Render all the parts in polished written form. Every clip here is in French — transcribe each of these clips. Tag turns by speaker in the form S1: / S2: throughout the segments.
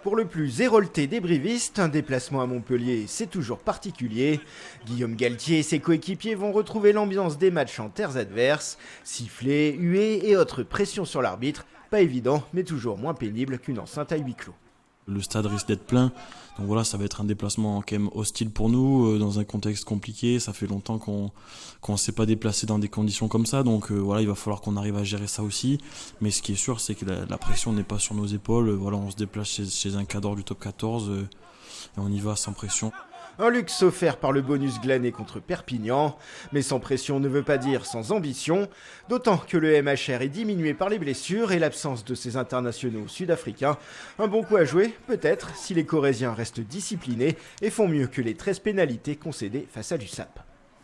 S1: Pour le plus érolté des brivistes, un déplacement à Montpellier, c'est toujours particulier. Guillaume Galtier et ses coéquipiers vont retrouver l'ambiance des matchs en terres adverses. Sifflets, huées et autres pressions sur l'arbitre. Pas évident, mais toujours moins pénible qu'une enceinte à huis clos.
S2: Le stade risque d'être plein, donc voilà, ça va être un déplacement quand même hostile pour nous, dans un contexte compliqué. Ça fait longtemps qu'on ne s'est pas déplacé dans des conditions comme ça, donc voilà, il va falloir qu'on arrive à gérer ça aussi. Mais ce qui est sûr, c'est que la pression n'est pas sur nos épaules. Voilà, on se déplace chez un cadre du top 14 et on y va sans pression.
S1: Un luxe offert par le bonus glané contre Perpignan, mais sans pression ne veut pas dire sans ambition, d'autant que le MHR est diminué par les blessures et l'absence de ses internationaux sud-africains. Un bon coup à jouer, peut-être, si les Corésiens restent disciplinés et font mieux que les 13 pénalités concédées face à l'USAP.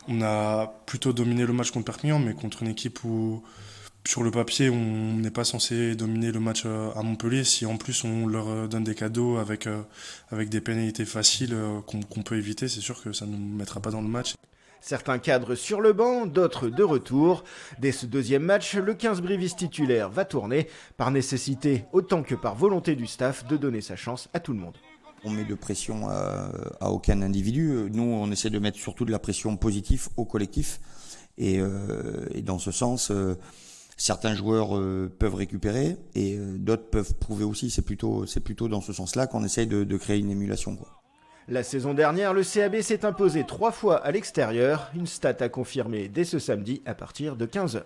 S3: On a plutôt dominé le match contre Perpignan, mais contre une équipe où, sur le papier, on n'est pas censé dominer le match à Montpellier. Si en plus on leur donne des cadeaux avec des pénalités faciles qu'on peut éviter, c'est sûr que ça ne nous mettra pas dans le match.
S1: Certains cadres sur le banc, d'autres de retour. Dès ce deuxième match, le 15 briviste titulaire va tourner, par nécessité autant que par volonté du staff de donner sa chance à tout le monde.
S4: On met de pression à aucun individu. Nous, on essaie de mettre surtout de la pression positive au collectif. Et dans ce sens, certains joueurs peuvent récupérer et d'autres peuvent prouver aussi. C'est plutôt dans ce sens-là qu'on essaye de créer une émulation, quoi.
S1: La saison dernière, le CAB s'est imposé 3 fois à l'extérieur, une stat à confirmer dès ce samedi à partir de 15h.